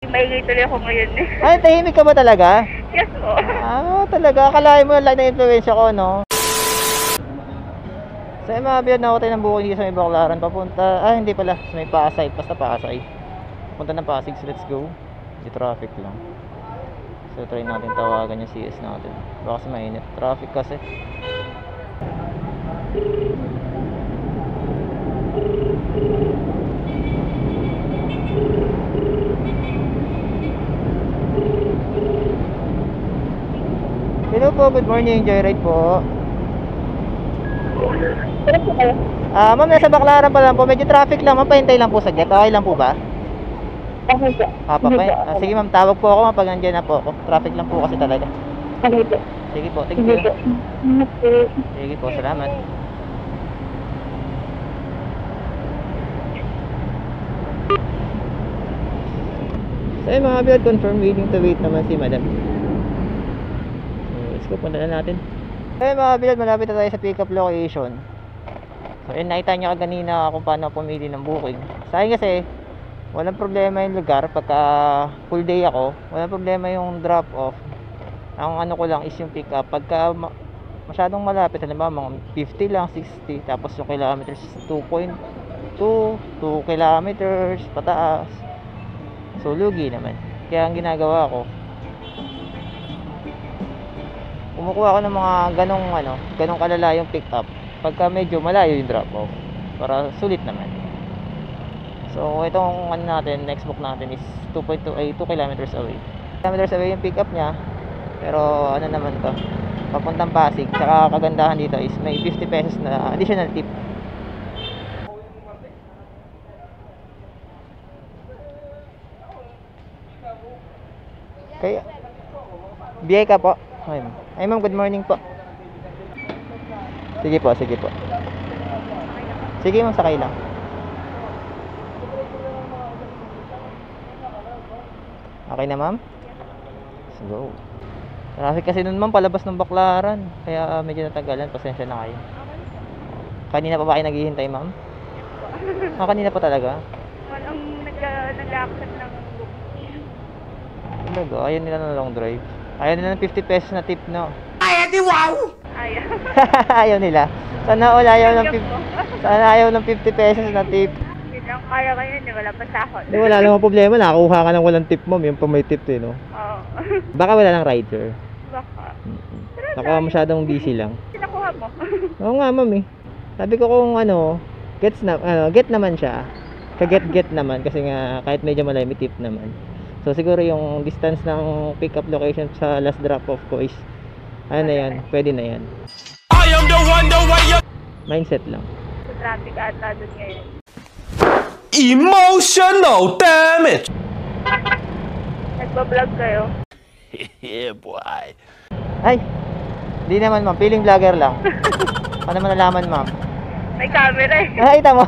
Maingay tuloy ako ngayon eh. Ay, tahimik ka ba talaga? Yes po. Talaga. Akalain mo lang na-influensya ko, no? So, mabiyad na ako tayo ng bukid dito sa may Baclaran. Papunta, hindi pala. Sa may Pasay. Basta Pasay. Punta ng Pasig. So, let's go. Di traffic lang. So, try natin tawagan yung CS natin. Baka kasi mainit. Traffic kasi. Hello po, good morning, Joyride po. Ma'am, nasa Baclaran pa lang po. Medyo traffic lang, ma'am. Pahintay lang po saglit. Okay lang po ba? Okay po. Sige ma'am, tawag po ako pag nandiyan na po ako. Traffic lang po kasi talaga. Okay po. Sige po, thank you. Sige po, salamat. So ayun mga biyad, confirm willing to wait naman si madam. So let's go, punta na natin. Ayun mga biyad, malapit na tayo sa pick up location. So ayun, nakita nyo kanina kung paano pumili ng booking. Sa akin kasi walang problema yung lugar pagka full day ako. Walang problema yung drop off. Ang ano ko lang is yung pick up. Pagka masyadong malapit, halimbawa mga 50 lang, 60, tapos yung kilometers 2.2 kilometers pataas, so lugi naman. Kaya ang ginagawa ko, kumukuha ko ng mga ganong kalala yung pick up pagka medyo malayo yung drop off, para sulit naman. So itong natin, next book natin is 2 kilometers away. Kilometers away yung pick up nya, pero ano naman to, papuntang Pasig. Saka kagandahan dito is may 50 pesos na additional tip. Kaya biyay ka po. Ay ma'am, good morning po. Sige po. Sige ma'am, sakay lang. Okay na ma'am? Let's go. Traffic kasi nun ma'am, palabas ng Baclaran. Kaya medyo natagalan, pasensya na kayo. Kanina pa ba kayo naghihintay ma'am? Kanina pa talaga? Walang nag-accept ng book. Talaga, ayaw nila ng long drive. Ayaw nila ng 50 pesos na tip, no? Ayaw. Ayaw nila. Sana ayaw ng 50 pesos na tip. Hindi lang kaya kayo, hindi wala pa sahod. Hindi, wala namang problema. Nakakuha ka ng walang tip ma'am. Yung pa may tip eh, no? Oo. Baka wala lang rider. Baka. Baka masyadong busy lang. Sinakuha mo? Oo nga ma'am eh. Sabi ko kung get naman siya. Kaget naman kasi nga kahit medyo malayo may tip naman. So siguro yung distance ng pick up location sa last drop off ko is na yan, pwede na yan. I am the one, the way you... Mindset lang. Sa traffic ata doon ngayon. Emotional damage. Nagbablog kayo? Yeah, boy. Ay, di naman ma'am, feeling vlogger lang. Paano mo nalaman ma'am? May camera eh. Ay, tama.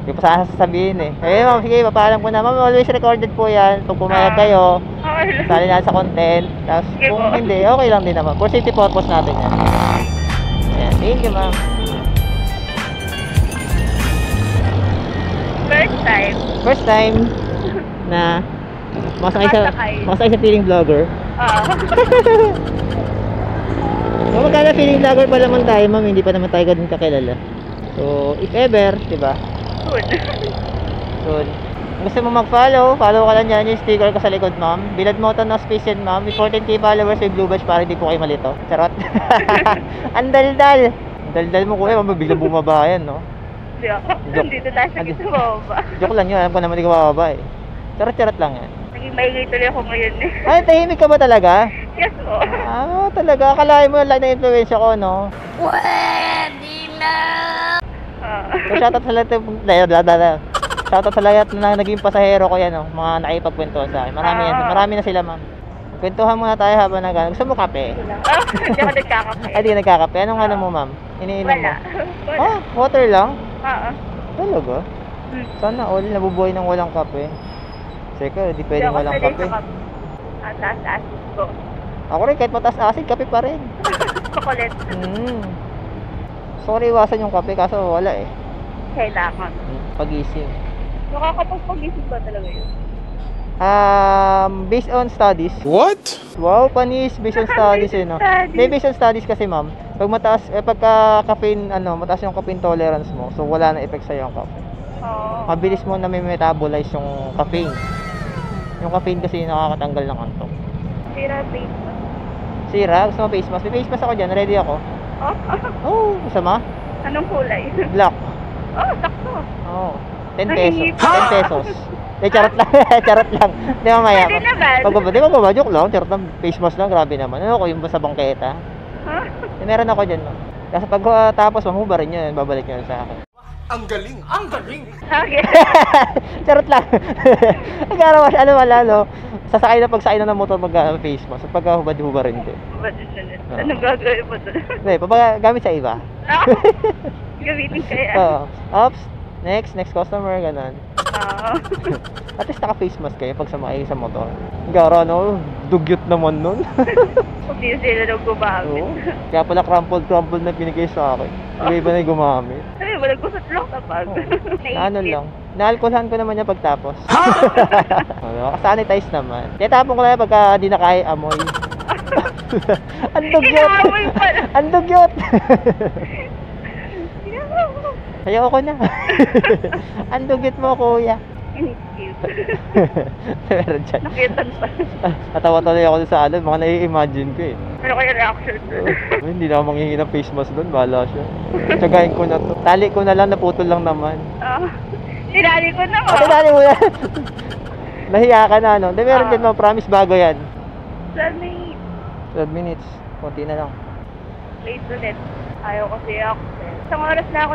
Hindi pa sana sasabihin eh. Ma'am, sige, papaalam ko na. Ma'am, always recorded po yan. Kung pumayag kayo, Okay lang. sali na sa content. Tapos Sige kung po. hindi, okay lang din naman. For safety purpose natin yan. Ayan, thank you ma'am. First time. Na makasakay sa feeling vlogger. Magkala feeling vlogger pa naman tayo ma'am, hindi pa naman tayo ganun kakilala. So, if ever, diba? Soon. Gusto mo mag-follow? Follow ka lang yan, yung sticker ko sa likod ma'am. Bilad mo ito na space yan ma'am. With 14k followers with blue badge para hindi po kayo malito. Charot. Ang daldal. Daldal mo kuya, mabiglang bumaba yan, no? Dito tayo sa baba. Joke lang yun, alam ko naman hindi ka bababa eh. Charot lang yan. Naging maingay tuloy ako ngayon eh. Ay, tahimik ka ba talaga? Yes po. Talaga. Akalain mo lang na-influensya ko, no? Pwede na. So, shoutout sa lahat shoutout sa lahat na naging pasahero ko yan, no? Mga nakipagkwento sa akin. Marami na sila, ma'am. Kwentuhan muna tayo habang gusto mo kape? Hindi ako nagkakape. Ay, di ka nagkakape. Anong ano mo, ma'am? Iniinom mo? Wala. Water lang? Oo. Talaga? Sana all nabubuhay ng walang kape. Seka, di pwedeng walang kape. Taas-asin ko. Ako rin, kahit mataas asin, kape pa rin. Chocolate. Sorry, iwasan yung kape, kaso wala eh. Kailangan. Pag-ising. Nakakapagpag-isip ba talaga yun? Based on studies. What? Wow, panis, based on studies eh, no? Studies. Hindi, based on studies kasi, ma'am. Pag mataas, pagka caffeine, mataas yung caffeine tolerance mo, so wala na effect sa'yo ang caffeine. Oo. Mabilis mo na may metabolize yung caffeine. Yung caffeine kasi nakakatanggal ng antok. Sira face mo. Sira, gusto mo face mask? May face mask ako dyan, ready ako. Oh, Oh, masama? anong kulay? Black. Oh, sakto. Oh, 10 Ang pesos. hingi 10 pa. pesos. Charot lang, charot lang. Di mamaya. Pwede naman. Di ba, joke lang, charot lang, face mask lang, grabe naman. Ano ko yung sa bangketa? Huh? Meron ako dyan, no? Kasi pag tapos, mamubarin yun, babalik yun sa akin. Ang galing! Ang galing! Okay. Charot lang. Nagkarawas, wala, no? Sasakay na pagsakay na ng motor face mask. Pag hubad-hubarin din. Anong gagawin mo doon? Hindi, gamit sa iba. Ah, gamitin kaya. Oo. Ops, next customer, ganun. Oo. At least naka-face mask kayo pag sumakay sa motor. Gara, no? Dugyot naman nun. Kung di sila nang gumamit. Oo. Kaya pala crumpled na binigay sa akin. Iba na yung gumamit. Ay, walang gusot lang kapag. Ano lang. Naalkoholhan ko naman niya pagtapos. Sanitize naman. Tinatapon ko lang yan pagka di na kaya amoy. Ang dugyot! Inaamoy pala. Ang dugyot! Inaamoy. Ayoko na. Ang dugyot mo, kuya. Meron dyan. Nakitan pa. Natawa tuloy ako sa mga nai-imagine ko eh. Ano kaya reaction doon? Hindi na ako manghihingi ng face mask doon, bahala siya. Tsagayin ko na to. Tali ko na lang, naputol lang naman. Sinali ko na Ate, tali mo na. Nahiya ka na, no? Di, meron din mo, promise bago yan. Saan may 12 minutes, konti na lang. place ulit? Ayaw kasi ako. Isang oras na ako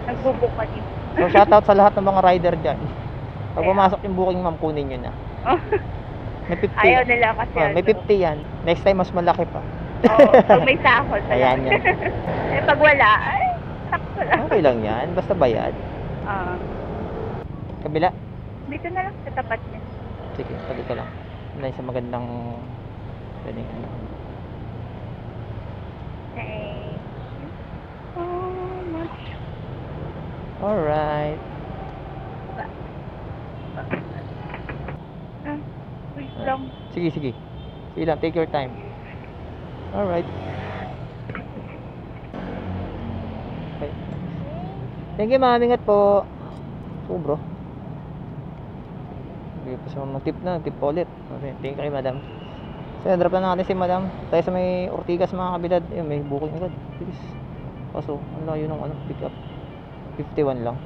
nagbubook ka dito. So, shoutout sa lahat ng mga rider dyan. Pag pumasok yung booking, ma'am, kunin nyo na. May 50. Ayaw nila kasi May 50 yan. Next time, mas malaki pa. Oo, pag may sahod. Ayan yan. Eh, pag wala, ay, sakto lang. Okay lang yan, basta bayad. Kabila. Dito na lang sa tapat niya. Sige, tabi ko lang. Dahil sa magandang pwedeng ano. Thank you so much. Alright. Wait lang. Sige. Sige lang, take your time. Alright. Okay. Thank you, ma'am. Ingat po. So, bro. Sige pa siya mag-tip na. Tip pa ulit. Okay, thank you kay madam. So, drop na natin si madam. Tayo sa may Ortigas, mga kabilad. Ayun, may booking agad. Bilis. Kaso, ang layo ng pick up. 51 lang.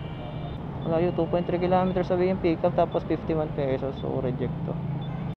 Ang layo, 2.3 kilometers away yung pick up. Tapos 51 pesos. So, reject to.